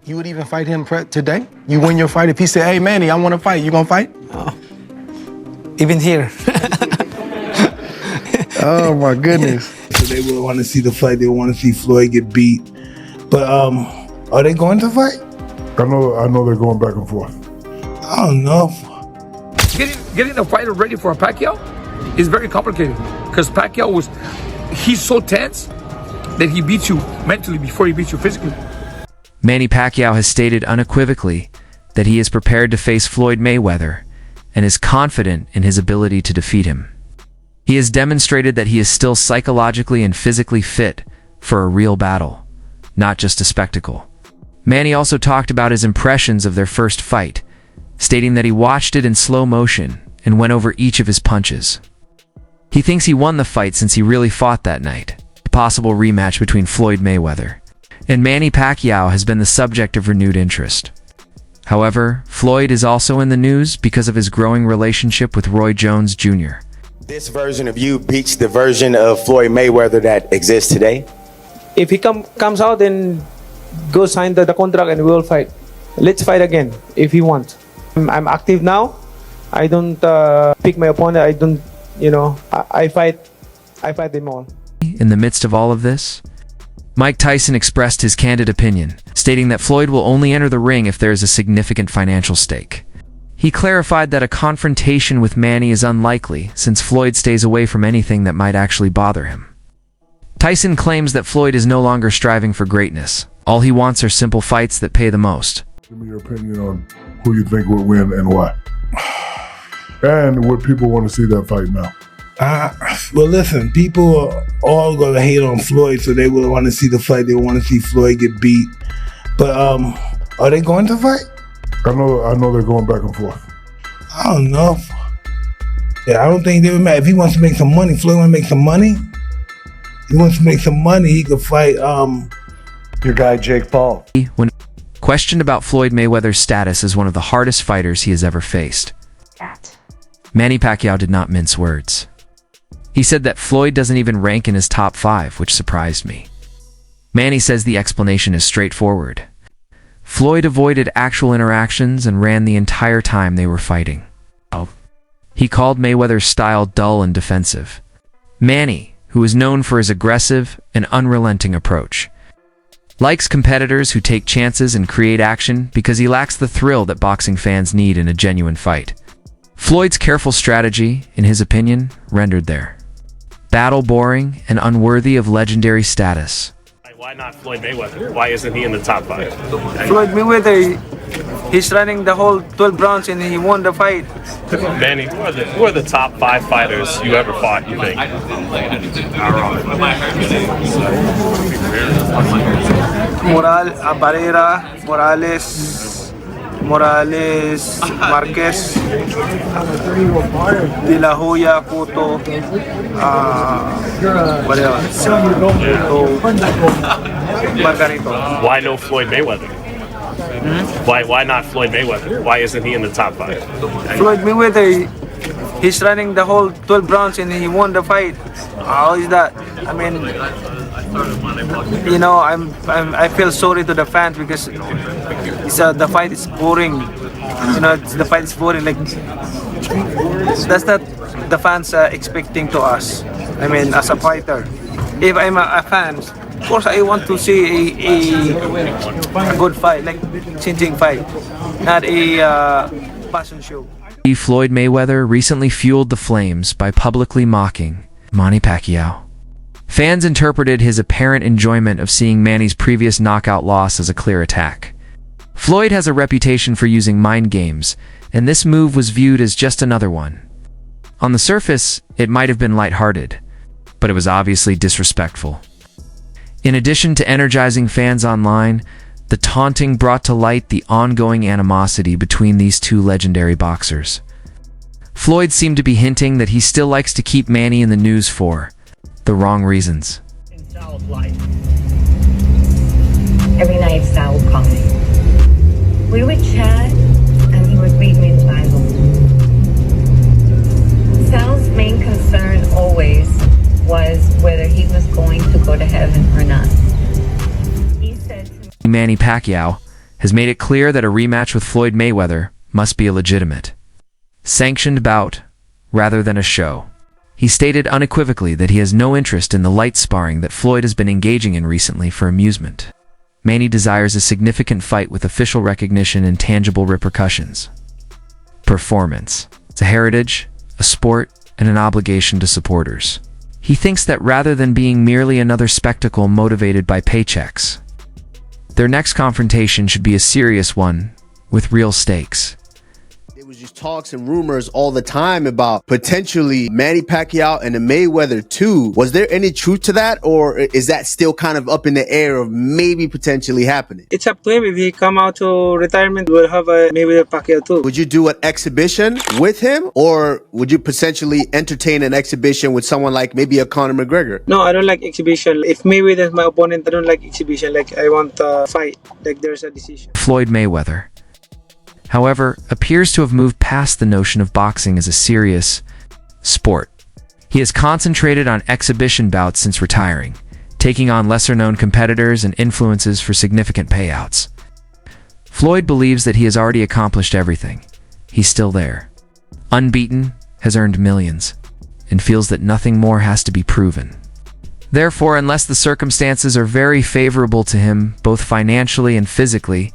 You would even fight him today? You win your fight if he said, hey, Manny, I want to fight. You going to fight? Oh. Even here. Oh, my goodness. So they will want to see the fight. They want to see Floyd get beat. But are they going to fight? I know they're going back and forth. I don't know. Getting a fighter ready for a Pacquiao is very complicated because Pacquiao he's so tense that he beats you mentally before he beats you physically. Manny Pacquiao has stated unequivocally that he is prepared to face Floyd Mayweather and is confident in his ability to defeat him. He has demonstrated that he is still psychologically and physically fit for a real battle, not just a spectacle. Manny also talked about his impressions of their first fight, stating that he watched it in slow motion and went over each of his punches. He thinks he won the fight since he really fought that night, a possible rematch between Floyd Mayweather. And Manny Pacquiao has been the subject of renewed interest. However, Floyd is also in the news because of his growing relationship with Roy Jones Jr. This version of you beats the version of Floyd Mayweather that exists today? If he comes out and go sign the contract and we will fight. Let's fight again if he wants. I'm active now. I don't pick my opponent. I don't, I fight them all. In the midst of all of this, Mike Tyson expressed his candid opinion, stating that Floyd will only enter the ring if there is a significant financial stake. He clarified that a confrontation with Manny is unlikely since Floyd stays away from anything that might actually bother him. Tyson claims that Floyd is no longer striving for greatness. All he wants are simple fights that pay the most. Give me your opinion on who you think will win and why. And would people want to see that fight now? Well, listen, people are all going to hate on Floyd, so they will want to see the fight. They want to see Floyd get beat. But are they going to fight? I know they're going back and forth. I don't know. Yeah, I don't think they would matter. If he wants to make some money, Floyd want to make some money. He wants to make some money, he could fight your guy Jake Paul. When questioned about Floyd Mayweather's status as one of the hardest fighters he has ever faced, Manny Pacquiao did not mince words. He said that Floyd doesn't even rank in his top 5, which surprised me. Manny says the explanation is straightforward. Floyd avoided actual interactions and ran the entire time they were fighting. He called Mayweather's style dull and defensive. Manny, who is known for his aggressive and unrelenting approach, likes competitors who take chances and create action because he lacks the thrill that boxing fans need in a genuine fight. Floyd's careful strategy, in his opinion, rendered their battle boring and unworthy of legendary status. Why not Floyd Mayweather? Why isn't he in the top 5? Floyd Mayweather, he's running the whole 12 rounds and he won the fight. Manny, who are the top 5 fighters you ever fought, you think? Barrera, Morales, Marquez, De La Hoya, Cotto, whatever. Margarito. Why no Floyd Mayweather? Why not Floyd Mayweather? Why isn't he in the top 5? Floyd Mayweather, he's running the whole 12 rounds and he won the fight. How is that? I mean, I feel sorry to the fans because the fight is boring. The fight is boring. Like that's not the fans are expecting to us. I mean, as a fighter, if I'm a fan, of course I want to see a good fight, like changing fight, not a passion show. Floyd Mayweather recently fueled the flames by publicly mocking Manny Pacquiao. Fans interpreted his apparent enjoyment of seeing Manny's previous knockout loss as a clear attack. Floyd has a reputation for using mind games, and this move was viewed as just another one. On the surface, it might have been lighthearted, but it was obviously disrespectful. In addition to energizing fans online, the taunting brought to light the ongoing animosity between these two legendary boxers. Floyd seemed to be hinting that he still likes to keep Manny in the news for the wrong reasons. Every night Sal would call me. We would chat and he would read me the Bible. Sal's main concern always was whether he was going to go to heaven or not. He said to me, Manny Pacquiao has has made it clear that a rematch with Floyd Mayweather must be a legitimate, sanctioned bout rather than a show. He stated unequivocally that he has no interest in the light sparring that Floyd has been engaging in recently for amusement. Manny desires a significant fight with official recognition and tangible repercussions. Performance. It's a heritage, a sport, and an obligation to supporters. He thinks that rather than being merely another spectacle motivated by paychecks, their next confrontation should be a serious one with real stakes. There was just talks and rumors all the time about potentially Manny Pacquiao and the Mayweather 2. Was there any truth to that, or is that still kind of up in the air of maybe potentially happening? It's up to him. If he come out to retirement, we'll have a Mayweather Pacquiao too. Would you do an exhibition with him, or would you potentially entertain an exhibition with someone like maybe a Conor McGregor? No, I don't like exhibition. If Mayweather is my opponent, I don't like exhibition. Like, I want a fight. Like, there's a decision. Floyd Mayweather, however, appears to have moved past the notion of boxing as a serious sport. He has concentrated on exhibition bouts since retiring, taking on lesser-known competitors and influences for significant payouts. Floyd believes that he has already accomplished everything. He's still there, unbeaten, has earned millions, and feels that nothing more has to be proven. Therefore, unless the circumstances are very favorable to him, both financially and physically,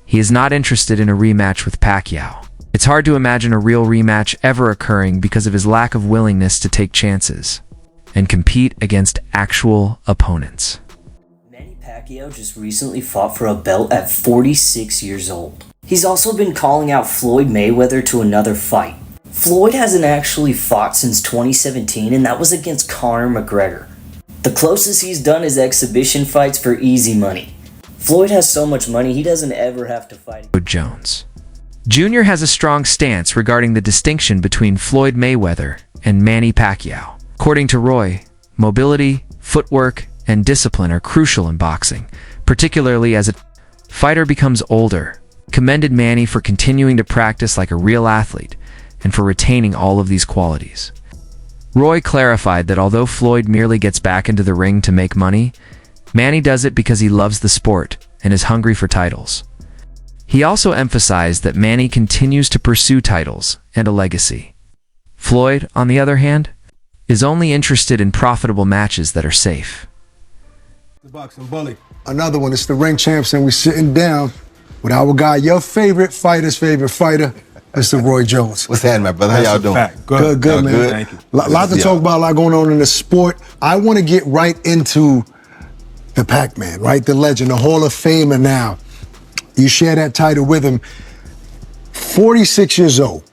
he is not interested in a rematch with Pacquiao. It's hard to imagine a real rematch ever occurring because of his lack of willingness to take chances and compete against actual opponents. Manny Pacquiao just recently fought for a belt at 46 years old. He's also been calling out Floyd Mayweather to another fight. Floyd hasn't actually fought since 2017, and that was against Conor McGregor. The closest he's done is exhibition fights for easy money. Floyd has so much money, he doesn't ever have to fight. Jones Jr. has a strong stance regarding the distinction between Floyd Mayweather and Manny Pacquiao. According to Roy, mobility, footwork, and discipline are crucial in boxing, particularly as a fighter becomes older. Commended Manny for continuing to practice like a real athlete and for retaining all of these qualities. Roy clarified that although Floyd merely gets back into the ring to make money, Manny does it because he loves the sport and is hungry for titles. He also emphasized that Manny continues to pursue titles and a legacy. Floyd, on the other hand, is only interested in profitable matches that are safe. The boxing bully. Another one. It's the ring champs, and we're sitting down with our guy, your favorite fighter's favorite fighter, Mr. Roy Jones. What's happening, my brother? How y'all doing? Good, man. Good. Thank you. Lots to talk about, a lot going on in the sport. I want to get right into the Pac-Man, right? The legend, the Hall of Famer now. You share that title with him. 46 years old.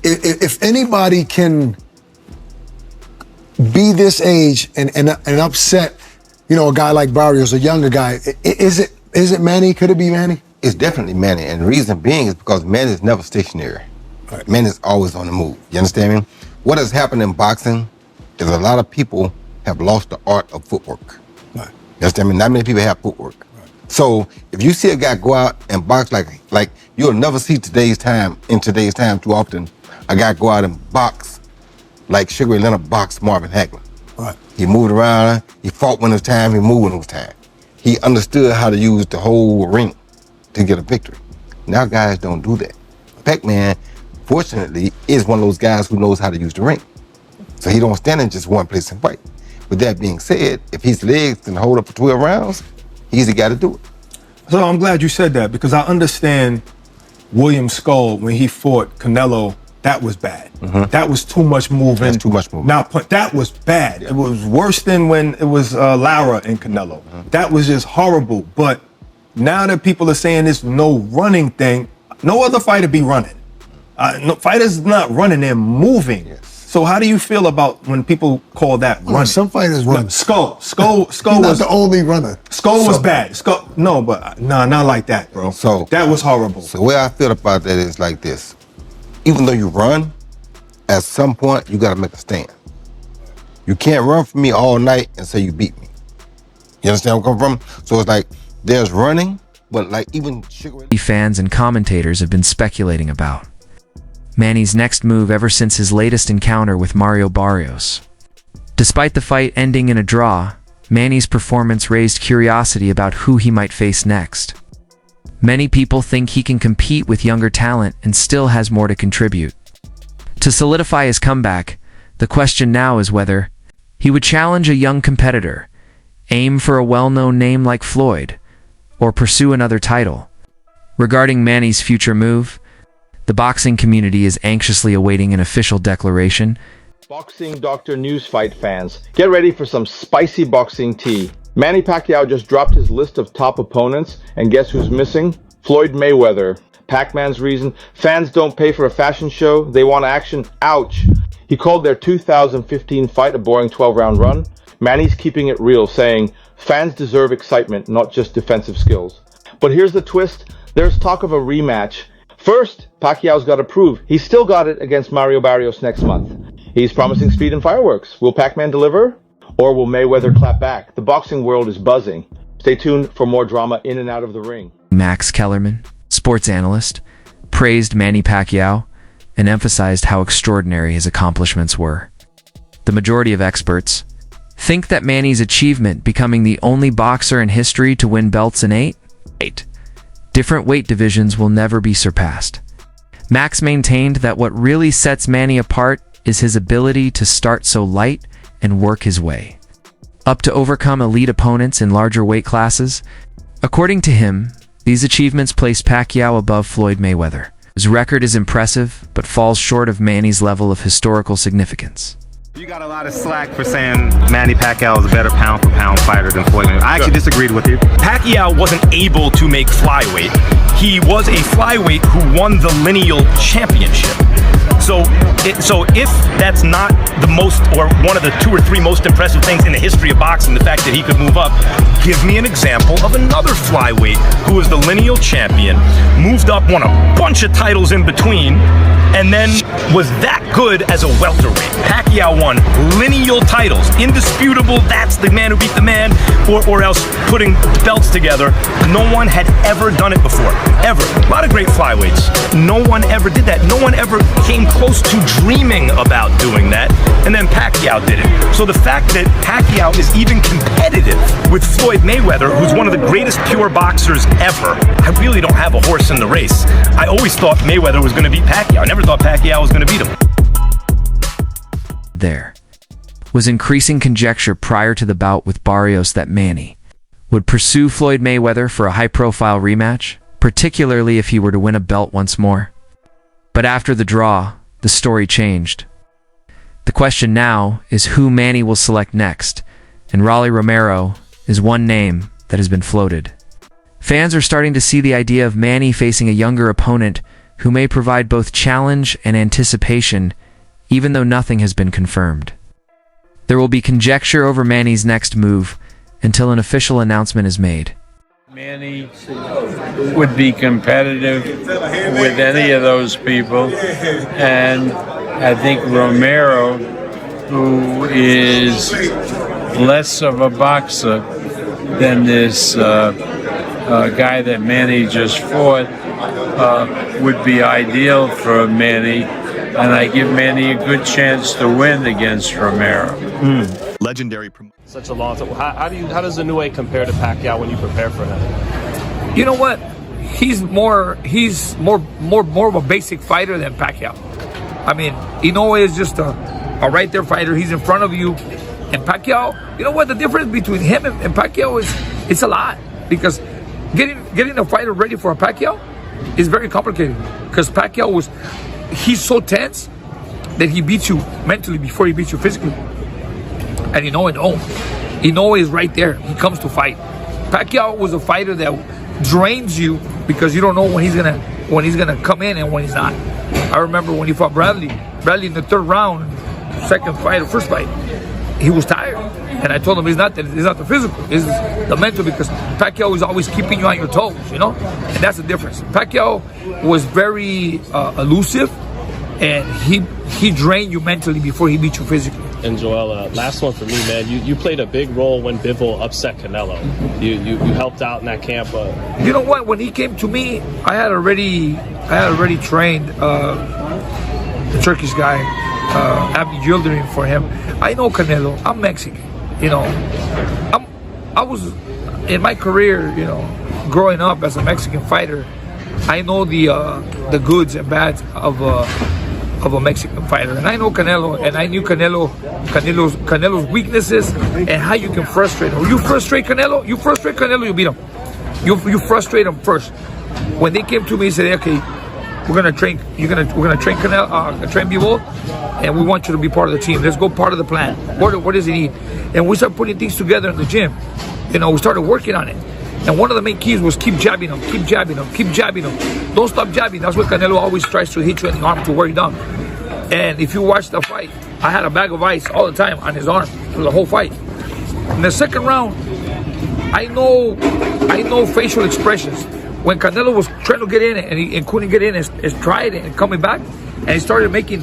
If anybody can be this age and upset, you know, a guy like Barrios, a younger guy, is it Manny? Could it be Manny? It's definitely Manny, and the reason being is because Manny is never stationary. Right. Manny is always on the move. You understand me? What has happened in boxing is a lot of people have lost the art of footwork. Right. You understand me? Not many people have footwork. Right. So if you see a guy go out and box like you'll never see in today's time too often, a guy go out and box like Sugar Ray Leonard boxed Marvin Hagler. Right. He moved around, he fought when it was time, he moved when it was time. He understood how to use the whole ring to get a victory. Now guys don't do that. Pac-Man, fortunately, is one of those guys who knows how to use the ring. So he don't stand in just one place and fight. With that being said, if his legs can hold up for 12 rounds, he's the guy to do it. So I'm glad you said that, because I understand William Skull, when he fought Canelo, that was bad. Mm-hmm. That was too much moving. That's too much moving. Now, that was bad. It was worse than when it was Lara and Canelo. Mm-hmm. That was just horrible. But now that people are saying this no running thing, no other fighter be running. No fighters not running, they're moving. Yes. So how do you feel about when people call that running? Some fighters run. Skull He's was not the only runner. Skull was bad. Not like that, bro. So that was horrible. So the way I feel about that is like this. Even though you run, at some point you gotta make a stand. You can't run from me all night and say you beat me. You understand where I'm coming from? So it's like there's running, but like even fans and commentators have been speculating about Manny's next move ever since his latest encounter with Mario Barrios. Despite the fight ending in a draw, Manny's performance raised curiosity about who he might face next. Many people think he can compete with younger talent and still has more to contribute. To solidify his comeback, the question now is whether he would challenge a young competitor, aim for a well-known name like Floyd, or pursue another title. Regarding Manny's future move, the boxing community is anxiously awaiting an official declaration. Boxing Dr. News Fight fans, get ready for some spicy boxing tea. Manny Pacquiao just dropped his list of top opponents, and guess who's missing? Floyd Mayweather. Pac-Man's reason, fans don't pay for a fashion show, they want action. Ouch. He called their 2015 fight a boring 12-round run. Manny's keeping it real, saying, fans deserve excitement, not just defensive skills. But here's the twist, there's talk of a rematch. First, Pacquiao's got to prove he's still got it against Mario Barrios next month. He's promising speed and fireworks. Will Pac-Man deliver? Or will Mayweather clap back? The boxing world is buzzing. Stay tuned for more drama in and out of the ring. Max Kellerman, sports analyst, praised Manny Pacquiao and emphasized how extraordinary his accomplishments were. The majority of experts think that Manny's achievement, becoming the only boxer in history to win belts in eight different weight divisions, will never be surpassed. Max maintained that what really sets Manny apart is his ability to start so light and work his way up to overcome elite opponents in larger weight classes. According to him, these achievements place Pacquiao above Floyd Mayweather. His record is impressive, but falls short of Manny's level of historical significance. You got a lot of slack for saying Manny Pacquiao is a better pound-for-pound fighter than Floyd Mayweather. I actually disagreed with you. Pacquiao wasn't able to make flyweight. He was a flyweight who won the lineal championship. So if that's not the most, or one of the 2 or 3 most impressive things in the history of boxing, the fact that he could move up, give me an example of another flyweight who was the lineal champion, moved up, won a bunch of titles in between, and then was that good as a welterweight. Pacquiao won lineal titles, indisputable, that's the man who beat the man, or else putting belts together. No one had ever done it before, ever. A lot of great flyweights. No one ever did that. No one ever came close to dreaming about doing that, and then Pacquiao did it. So the fact that Pacquiao is even competitive with Floyd Mayweather, who's one of the greatest pure boxers ever, I really don't have a horse in the race. I always thought Mayweather was going to beat Pacquiao. I never thought Pacquiao was going to beat him. There was increasing conjecture prior to the bout with Barrios that Manny would pursue Floyd Mayweather for a high-profile rematch, particularly if he were to win a belt once more. But after the draw, the story changed. The question now is who Manny will select next, and Romero is one name that has been floated. Fans are starting to see the idea of Manny facing a younger opponent who may provide both challenge and anticipation, even though nothing has been confirmed. There will be conjecture over Manny's next move until an official announcement is made. Manny would be competitive with any of those people, and I think Romero, who is less of a boxer than this guy that Manny just fought, would be ideal for Manny, and I give Manny a good chance to win against Romero. Legendary. Such a long time. How does the new weight compare to Pacquiao when you prepare for him? You know what? He's more of a basic fighter than Pacquiao. I mean, Inoue is just a right there fighter. He's in front of you. And Pacquiao, you know what? The difference between him and Pacquiao is it's a lot, because getting a fighter ready for a Pacquiao is very complicated, because Pacquiao he's so tense that he beats you mentally before he beats you physically. And Inoue is right there. He comes to fight. Pacquiao was a fighter that drains you because you don't know when he's gonna come in and when he's not. I remember when he fought Bradley in the 3rd round, first fight, he was tired. And I told him it's not the physical, it's the mental, because Pacquiao is always keeping you on your toes, you know? And that's the difference. Pacquiao was very elusive, and he drained you mentally before he beat you physically. And Joel, last one for me, man. You played a big role when Bivol upset Canelo. You helped out in that camp. You know what? When he came to me, I had already trained the Turkish guy, Abdi Yildirim, for him. I know Canelo. I'm Mexican. You know, I was in my career. You know, growing up as a Mexican fighter, I know the goods and bads of a Mexican fighter, and I know Canelo, and I knew Canelo's weaknesses and how you can frustrate him. You frustrate Canelo, you beat him. You frustrate him first. When they came to me and said, okay, we're gonna train Canelo, train Bivol, and we want you to be part of the team. Let's go part of the plan. What does he need? And we started putting things together in the gym. You know, we started working on it. And one of the main keys was keep jabbing him, keep jabbing him, keep jabbing him. Don't stop jabbing. That's what Canelo always tries to hit you in the arm to wear you down. And if you watch the fight, I had a bag of ice all the time on his arm through the whole fight. In the second round, I know facial expressions. When Canelo was trying to get in and couldn't get in, and tried it and coming back, and he started making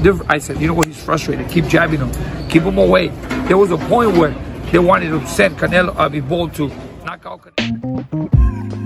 different. I said, you know what? He's frustrated. Keep jabbing him. Keep him away. There was a point where they wanted to send Canelo Bivol to knock out Canelo.